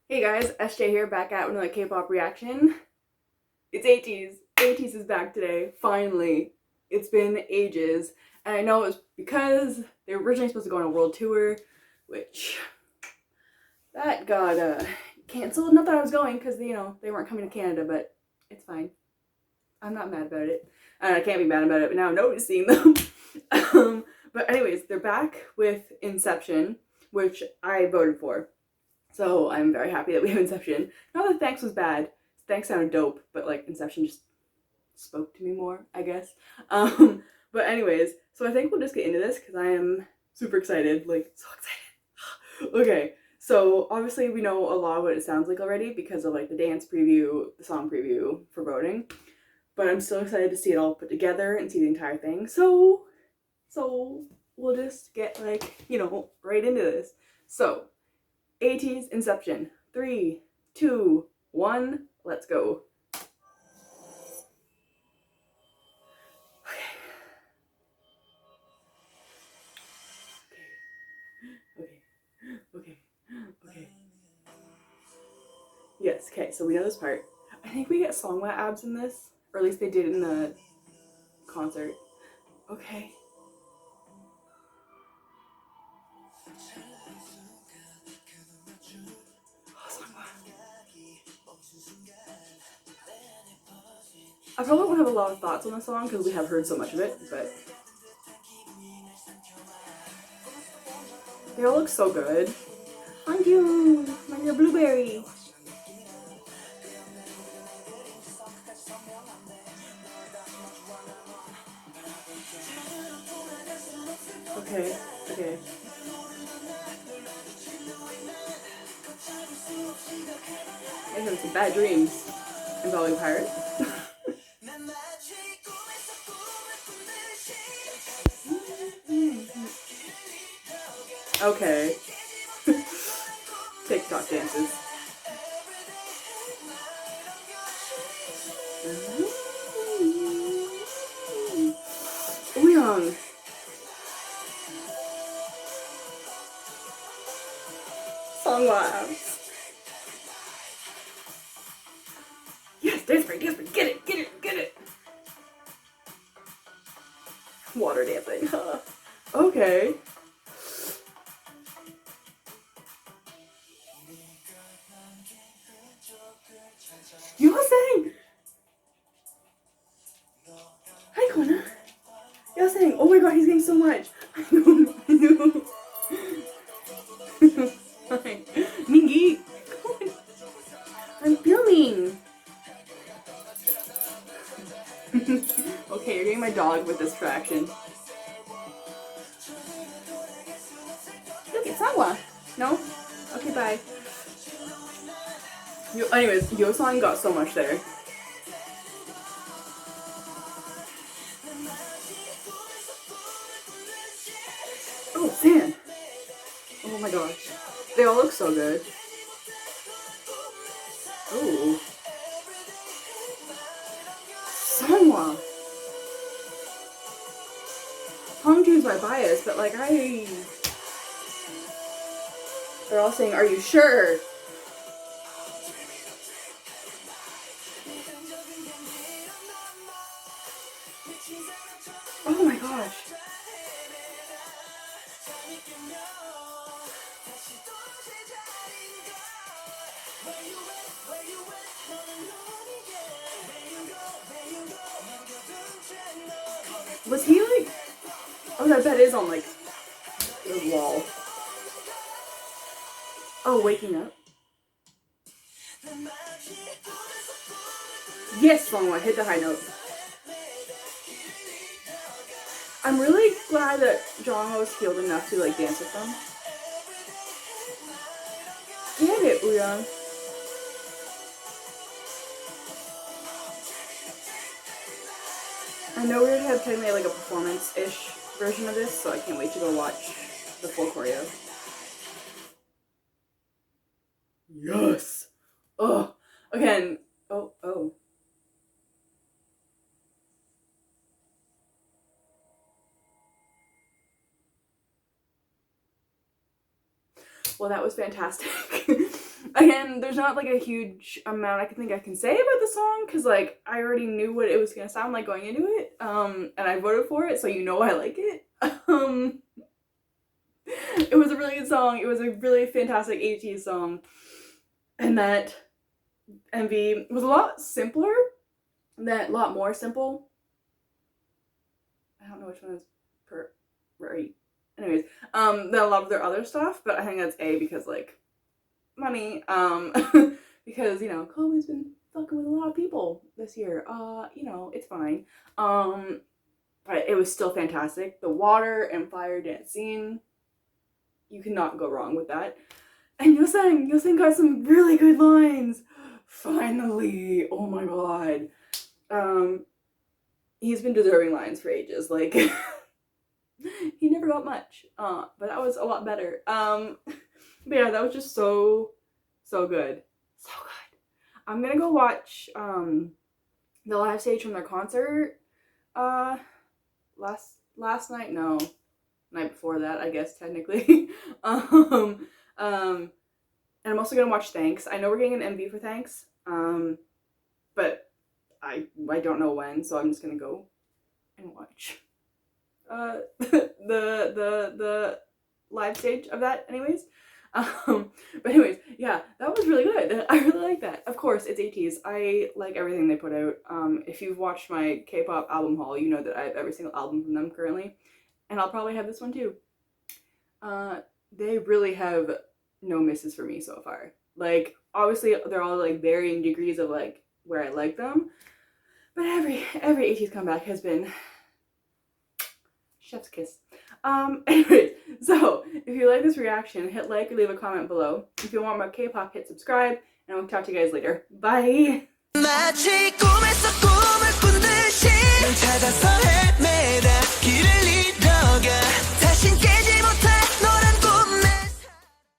Hey guys, SJ here, back at another K-pop reaction. It's ATEEZ. ATEEZ is back today, finally. It's been ages, and I know it was because they were originally supposed to go on a world tour, which that got canceled. Not that I was going, because they weren't coming to Canada, but it's fine. I'm not mad about it. I can't be mad about it, but now nobody's seeing them. But anyways, they're back with Inception, which I voted for. So I'm very happy that we have Inception. Not that Thanxx was bad. Thanxx sounded dope, but like Inception just spoke to me more, I guess. But anyways, so I think we'll just get into this because I am super excited, like so excited. Okay, so obviously we know a lot of what it sounds like already because of like the dance preview, the song preview for voting. But I'm still excited to see it all put together and see the entire thing. So we'll just get like, right into this. So ATEEZ Inception. 3, 2, 1, let's go. Okay. Yes, okay, so we know this part. I think we get Songwa abs in this, or at least they did in the concert. Okay. I probably won't have a lot of thoughts on the song because we have heard so much of it, but they all look so good. Thank you, my dear blueberry. Okay. I have some bad dreams involving pirates. Okay. TikTok dances. Young. Song labs. Yes, dance break. Get it. Water dancing, huh? Okay. You were saying. Hi, Connor. You're saying, oh my god, he's getting so much. I know. Hi. Mingy. I'm filming. Okay, you're getting my dog with distraction. Look, it's Sawa. No? Okay, bye. Anyways, Yosan got so much there. Oh, sand. Oh my gosh. They all look so good. Ooh. Sanwa. Hongju's my bias, but like they're all saying, are you sure? Oh my gosh. Was he like... Oh, that is on like the wall. Oh, waking up. Yes, Songwa, hit the high note. I'm really glad that Jongho was healed enough to like dance with them. Get it, Uyang. I know we already had technically like a performance-ish version of this, so I can't wait to go watch the full choreo. Yes! Oh, again. Oh. Well, that was fantastic. Again, there's not like a huge amount I think I can say about the song because like I already knew what it was gonna sound like going into it, and I voted for it, so you know I like it. It was a really good song. It was a really fantastic ATEEZ song, and that MV was a lot simpler, a lot more simple. I don't know which one is right. Anyways, than a lot of their other stuff, but I think that's A because like money, because you know Chloe's been fucking with a lot of people this year. You know it's fine. But it was still fantastic. The water and fire dance scene, you cannot go wrong with that. And Yosang got some really good lines. Finally, oh my god. He's been deserving lines for ages. Like he never got much, but that was a lot better. But yeah, that was just so good, so good. I'm gonna go watch the live stage from their concert. Last night, no, night before that, I guess technically. And I'm also gonna watch Thanxx. I know we're getting an MV for Thanxx, but I don't know when, so I'm just gonna go and watch the live stage of that anyways. But anyways, yeah, that was really good. I really like that. Of course, it's ATEEZ. I like everything they put out. If you've watched my K-pop album haul, you know that I have every single album from them currently, and I'll probably have this one too. They really have no misses for me so far. Like, obviously, they're all like varying degrees of like where I like them, but every ATEEZ comeback has been chef's kiss. Anyways, so if you like this reaction, hit like or leave a comment below. If you want more K-pop, hit subscribe, and I'll talk to you guys later. Bye!